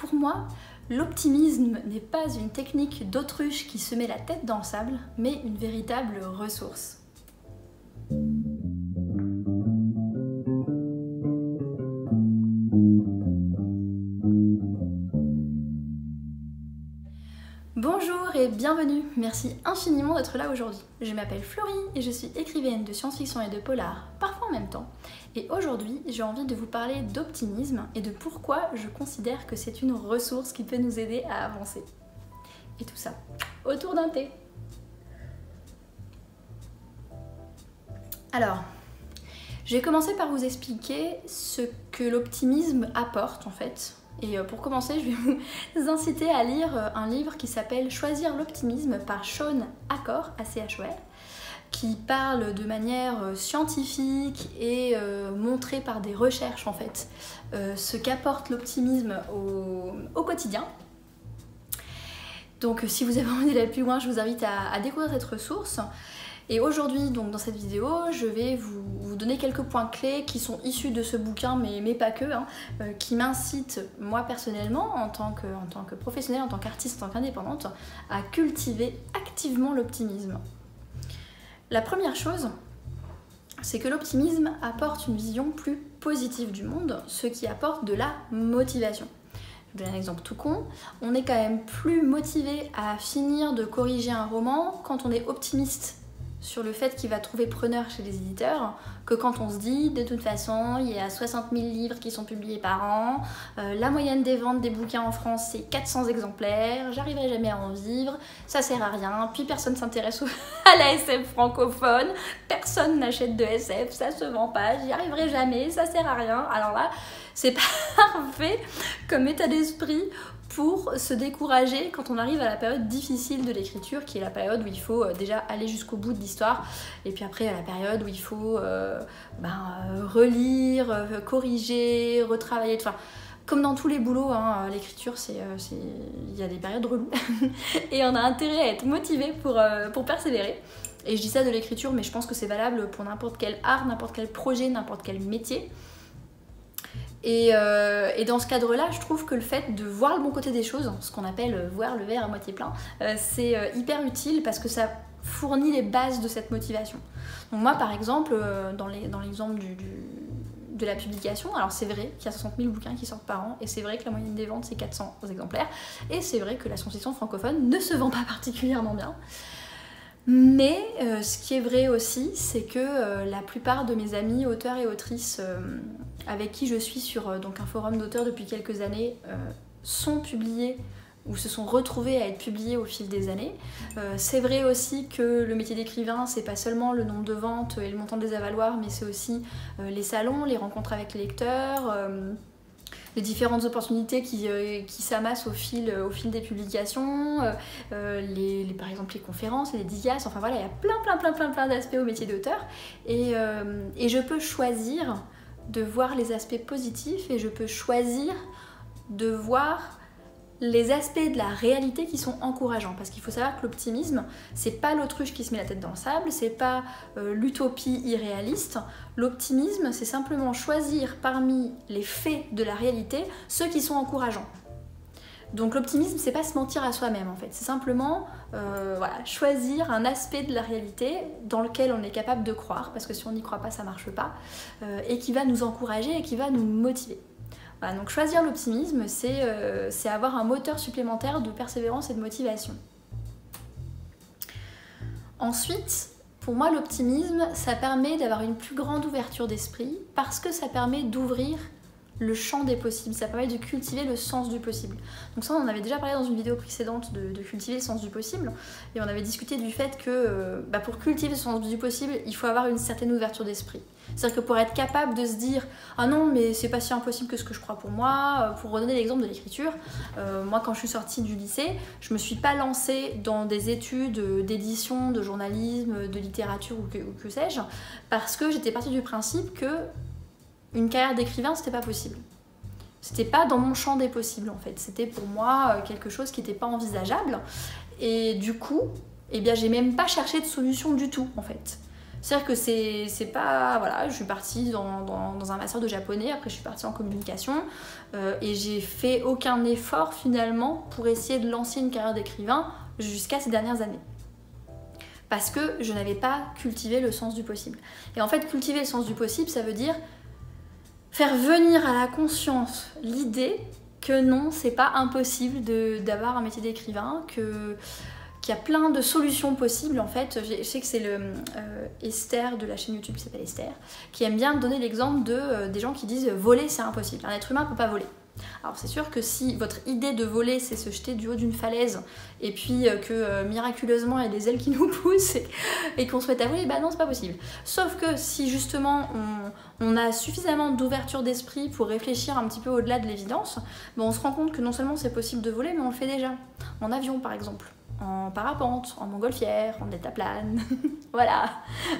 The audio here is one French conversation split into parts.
Pour moi, l'optimisme n'est pas une technique d'autruche qui se met la tête dans le sable, mais une véritable ressource. Bonjour et bienvenue, merci infiniment d'être là aujourd'hui. Je m'appelle Florie et je suis écrivaine de science-fiction et de polar, parfois en même temps. Et aujourd'hui, j'ai envie de vous parler d'optimisme et de pourquoi je considère que c'est une ressource qui peut nous aider à avancer. Et tout ça, autour d'un thé. Alors, je vais commencer par vous expliquer ce que l'optimisme apporte en fait. Et pour commencer, je vais vous inciter à lire un livre qui s'appelle Choisir l'optimisme par Shawn Achor, A-C-H-O-R, qui parle de manière scientifique et montrée par des recherches en fait, ce qu'apporte l'optimisme au quotidien. Donc si vous avez envie d'aller plus loin, je vous invite à découvrir cette ressource. Et aujourd'hui, donc dans cette vidéo, je vais vous donner quelques points clés qui sont issus de ce bouquin, mais pas que, qui m'incitent, moi personnellement, en tant que professionnelle, en tant qu'artiste, en tant qu'indépendante, à cultiver activement l'optimisme. La première chose, c'est que l'optimisme apporte une vision plus positive du monde, ce qui apporte de la motivation. Je vous donne un exemple tout con, on est quand même plus motivé à finir de corriger un roman quand on est optimiste sur le fait qu'il va trouver preneur chez les éditeurs que quand on se dit de toute façon il y a 60 000 livres qui sont publiés par an, la moyenne des ventes des bouquins en France c'est 400 exemplaires, j'arriverai jamais à en vivre, ça sert à rien, puis personne s'intéresse à la SF francophone, personne n'achète de SF, ça se vend pas, j'y arriverai jamais, ça sert à rien. Alors là, c'est parfait comme état d'esprit pour se décourager quand on arrive à la période difficile de l'écriture, qui est la période où il faut déjà aller jusqu'au bout de l'histoire, et puis après à la période où il faut relire, corriger, retravailler, enfin comme dans tous les boulots, hein, l'écriture il y a des périodes reloues, et on a intérêt à être motivé pour persévérer. Et je dis ça de l'écriture, mais je pense que c'est valable pour n'importe quel art, n'importe quel projet, n'importe quel métier. Et dans ce cadre-là, je trouve que le fait de voir le bon côté des choses, ce qu'on appelle voir le verre à moitié plein, c'est hyper utile parce que ça fournit les bases de cette motivation. Donc moi, par exemple, dans l'exemple de la publication, alors c'est vrai qu'il y a 60 000 bouquins qui sortent par an, et c'est vrai que la moyenne des ventes, c'est 400 exemplaires, et c'est vrai que la science-fiction francophone ne se vend pas particulièrement bien. Mais ce qui est vrai aussi, c'est que la plupart de mes amis auteurs et autrices avec qui je suis sur donc un forum d'auteurs depuis quelques années sont publiés ou se sont retrouvés à être publiés au fil des années. C'est vrai aussi que le métier d'écrivain, c'est pas seulement le nombre de ventes et le montant des avaloirs, mais c'est aussi les salons, les rencontres avec les lecteurs, les différentes opportunités qui s'amassent au fil des publications, par exemple les conférences, les DIAS, enfin voilà, il y a plein d'aspects au métier d'auteur, et je peux choisir de voir les aspects positifs et je peux choisir de voir les aspects de la réalité qui sont encourageants, parce qu'il faut savoir que l'optimisme, c'est pas l'autruche qui se met la tête dans le sable, c'est pas l'utopie irréaliste. L'optimisme, c'est simplement choisir parmi les faits de la réalité ceux qui sont encourageants. Donc l'optimisme, c'est pas se mentir à soi-même en fait, c'est simplement voilà, choisir un aspect de la réalité dans lequel on est capable de croire, parce que si on n'y croit pas, ça marche pas, et qui va nous encourager et qui va nous motiver. Voilà, donc choisir l'optimisme, c'est avoir un moteur supplémentaire de persévérance et de motivation. Ensuite, pour moi, l'optimisme, ça permet d'avoir une plus grande ouverture d'esprit, parce que ça permet d'ouvrir le champ des possibles, ça permet de cultiver le sens du possible. Donc ça, on en avait déjà parlé dans une vidéo précédente de cultiver le sens du possible, et on avait discuté du fait que pour cultiver le sens du possible, il faut avoir une certaine ouverture d'esprit. C'est-à-dire que pour être capable de se dire « Ah non, mais c'est pas si impossible que ce que je crois pour moi », pour redonner l'exemple de l'écriture, moi quand je suis sortie du lycée, je me suis pas lancée dans des études d'édition, de journalisme, de littérature ou que sais-je, parce que j'étais partie du principe que une carrière d'écrivain, c'était pas possible. C'était pas dans mon champ des possibles en fait. C'était pour moi quelque chose qui n'était pas envisageable. Et du coup, eh bien, j'ai même pas cherché de solution du tout en fait. C'est-à-dire que c'est pas... Voilà, je suis partie dans un master de japonais, après je suis partie en communication, et j'ai fait aucun effort finalement pour essayer de lancer une carrière d'écrivain jusqu'à ces dernières années. Parce que je n'avais pas cultivé le sens du possible. Et en fait, cultiver le sens du possible, ça veut dire faire venir à la conscience l'idée que non, c'est pas impossible d'avoir un métier d'écrivain, qu'il y a plein de solutions possibles en fait. Je sais que c'est Esther de la chaîne YouTube qui s'appelle Esther, qui aime bien donner l'exemple des gens qui disent voler c'est impossible, un être humain ne peut pas voler. Alors c'est sûr que si votre idée de voler c'est se jeter du haut d'une falaise et puis que miraculeusement il y a des ailes qui nous poussent et qu'on se mette à voler, bah non c'est pas possible. Sauf que si justement on a suffisamment d'ouverture d'esprit pour réfléchir un petit peu au-delà de l'évidence, bah, on se rend compte que non seulement c'est possible de voler mais on le fait déjà. En avion par exemple, en parapente, en montgolfière, en deltaplane. Voilà,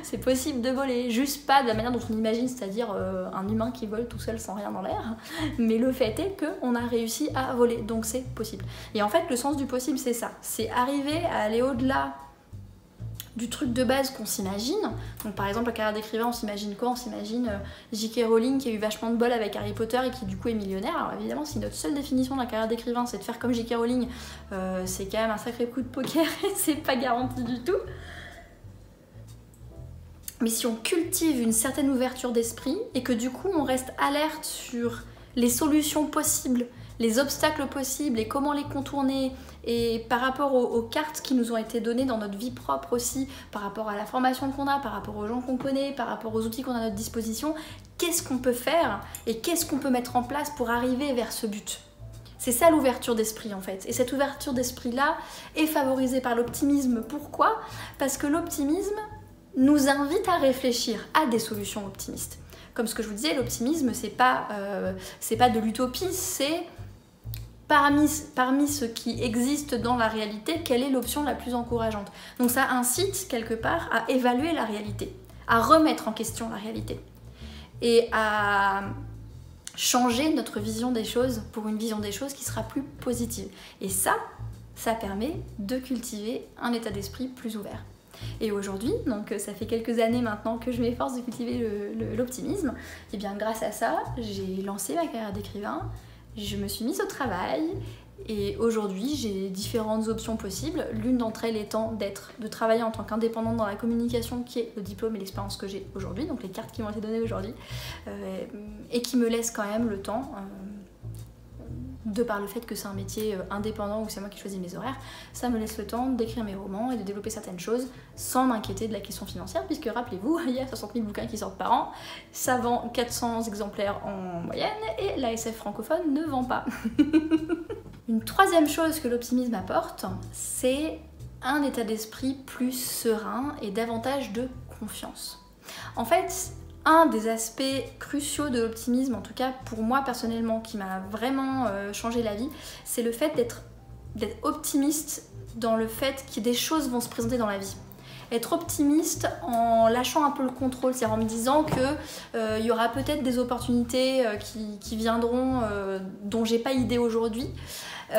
c'est possible de voler, juste pas de la manière dont on imagine, c'est-à-dire un humain qui vole tout seul sans rien dans l'air, mais le fait est qu'on a réussi à voler, donc c'est possible. Et en fait, le sens du possible, c'est ça, c'est arriver à aller au-delà du truc de base qu'on s'imagine. Donc par exemple la carrière d'écrivain, on s'imagine quoi? On s'imagine J.K. Rowling qui a eu vachement de bol avec Harry Potter et qui du coup est millionnaire. Alors évidemment si notre seule définition de la carrière d'écrivain c'est de faire comme J.K. Rowling, c'est quand même un sacré coup de poker et c'est pas garanti du tout. Mais si on cultive une certaine ouverture d'esprit et que du coup on reste alerte sur les solutions possibles, les obstacles possibles et comment les contourner, et par rapport aux cartes qui nous ont été données dans notre vie propre aussi, par rapport à la formation qu'on a, par rapport aux gens qu'on connaît, par rapport aux outils qu'on a à notre disposition, qu'est-ce qu'on peut faire et qu'est-ce qu'on peut mettre en place pour arriver vers ce but? C'est ça l'ouverture d'esprit en fait. Et cette ouverture d'esprit-là est favorisée par l'optimisme. Pourquoi? Parce que l'optimisme nous invite à réfléchir à des solutions optimistes. Comme ce que je vous disais, l'optimisme, c'est pas de l'utopie, c'est parmi ce qui existe dans la réalité, quelle est l'option la plus encourageante. Donc ça incite quelque part à évaluer la réalité, à remettre en question la réalité et à changer notre vision des choses pour une vision des choses qui sera plus positive. Et ça permet de cultiver un état d'esprit plus ouvert. Et aujourd'hui, donc ça fait quelques années maintenant que je m'efforce de cultiver l'optimisme, et bien grâce à ça, j'ai lancé ma carrière d'écrivain, je me suis mise au travail et aujourd'hui j'ai différentes options possibles. L'une d'entre elles étant de travailler en tant qu'indépendante dans la communication, qui est le diplôme et l'expérience que j'ai aujourd'hui, donc les cartes qui m'ont été données aujourd'hui, et qui me laisse quand même le temps, de par le fait que c'est un métier indépendant où c'est moi qui choisis mes horaires, ça me laisse le temps d'écrire mes romans et de développer certaines choses sans m'inquiéter de la question financière, puisque rappelez-vous, il y a 60 000 bouquins qui sortent par an, ça vend 400 exemplaires en moyenne et l'ASF francophone ne vend pas. Une troisième chose que l'optimisme apporte, c'est un état d'esprit plus serein et davantage de confiance. En fait, un des aspects cruciaux de l'optimisme, en tout cas pour moi personnellement, qui m'a vraiment changé la vie, c'est le fait d'être optimiste dans le fait que des choses vont se présenter dans la vie. Être optimiste en lâchant un peu le contrôle, c'est-à-dire en me disant que y aura peut-être des opportunités qui viendront dont j'ai pas idée aujourd'hui,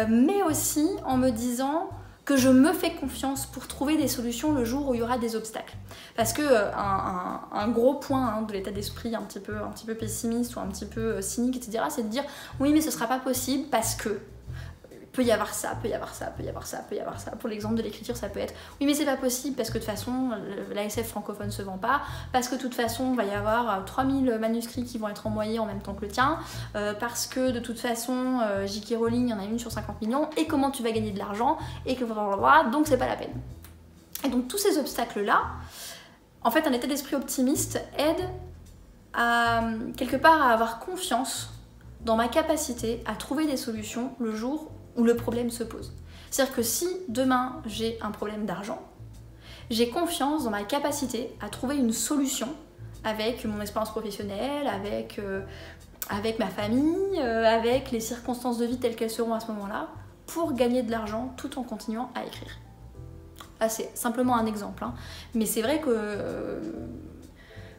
mais aussi en me disant que je me fais confiance pour trouver des solutions le jour où il y aura des obstacles. Parce que un gros point de l'état d'esprit un petit peu pessimiste ou un petit peu cynique, etc., c'est de dire oui mais ce sera pas possible parce que peut y avoir ça, peut y avoir ça, peut y avoir ça, peut y avoir ça. Pour l'exemple de l'écriture, ça peut être oui mais c'est pas possible parce que de toute façon l'ASF francophone se vend pas, parce que de toute façon il va y avoir 3000 manuscrits qui vont être envoyés en même temps que le tien, parce que de toute façon J.K. Rowling il y en a une sur 50 millions, et comment tu vas gagner de l'argent, et que donc c'est pas la peine. Et donc tous ces obstacles là, en fait un état d'esprit optimiste aide à quelque part à avoir confiance dans ma capacité à trouver des solutions le jour où le problème se pose. C'est-à-dire que si demain j'ai un problème d'argent, j'ai confiance dans ma capacité à trouver une solution avec mon expérience professionnelle, avec ma famille, avec les circonstances de vie telles qu'elles seront à ce moment-là, pour gagner de l'argent tout en continuant à écrire. Là c'est simplement un exemple, hein. Mais c'est vrai que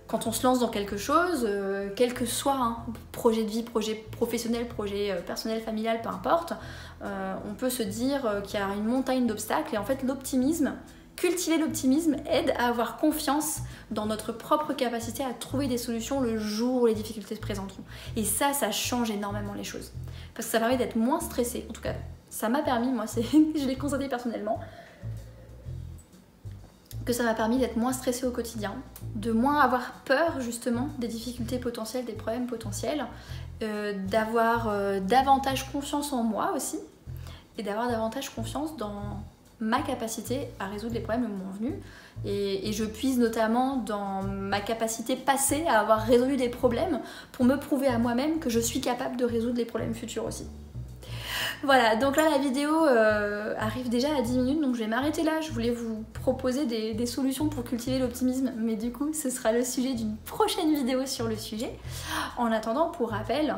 quand on se lance dans quelque chose, quel que soit projet de vie, projet professionnel, projet personnel, familial, peu importe, on peut se dire qu'il y a une montagne d'obstacles, et en fait l'optimisme Cultiver l'optimisme aide à avoir confiance dans notre propre capacité à trouver des solutions le jour où les difficultés se présenteront. Et ça change énormément les choses. Parce que ça permet d'être moins stressé. En tout cas, ça m'a permis, moi, je l'ai constaté personnellement, que ça m'a permis d'être moins stressée au quotidien, de moins avoir peur justement des difficultés potentielles, des problèmes potentiels, d'avoir davantage confiance en moi aussi, et d'avoir davantage confiance dans ma capacité à résoudre les problèmes le moment venu. Et je puise notamment dans ma capacité passée à avoir résolu des problèmes pour me prouver à moi-même que je suis capable de résoudre les problèmes futurs aussi. Voilà, donc là la vidéo arrive déjà à 10 minutes, donc je vais m'arrêter là. Je voulais vous proposer des solutions pour cultiver l'optimisme, mais du coup ce sera le sujet d'une prochaine vidéo sur le sujet. En attendant, pour rappel,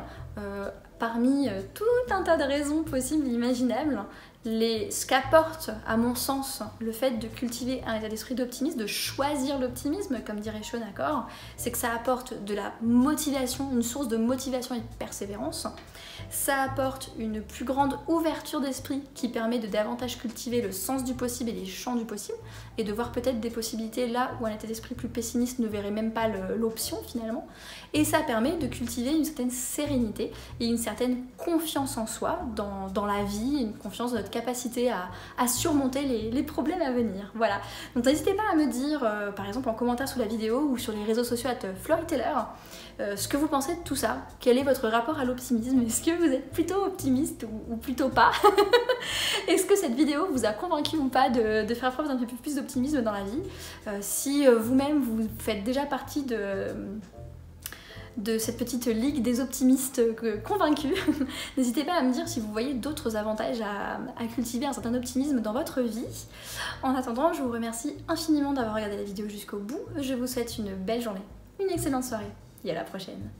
parmi tout un tas de raisons possibles et imaginables, ce qu'apporte à mon sens le fait de cultiver un état d'esprit d'optimisme, de choisir l'optimisme, comme dirait Sean Accord, c'est que ça apporte de la motivation, une source de motivation et de persévérance. Ça apporte une plus grande ouverture d'esprit qui permet de davantage cultiver le sens du possible et les champs du possible, et de voir peut-être des possibilités là où un état d'esprit plus pessimiste ne verrait même pas l'option finalement. Et ça permet de cultiver une certaine sérénité et une certaine confiance en soi, dans la vie, une confiance dans notre capacité à surmonter les problèmes à venir. Voilà. Donc n'hésitez pas à me dire, par exemple en commentaire sous la vidéo ou sur les réseaux sociaux @FloryTaylor, ce que vous pensez de tout ça. Quel est votre rapport à l'optimisme? Est-ce que vous êtes plutôt optimiste ou plutôt pas? Est-ce que cette vidéo vous a convaincu ou pas de faire preuve d'un peu plus d'optimisme dans la vie? Si vous-même vous faites déjà partie de cette petite ligue des optimistes convaincus, n'hésitez pas à me dire si vous voyez d'autres avantages à cultiver un certain optimisme dans votre vie. En attendant, je vous remercie infiniment d'avoir regardé la vidéo jusqu'au bout. Je vous souhaite une belle journée, une excellente soirée et à la prochaine.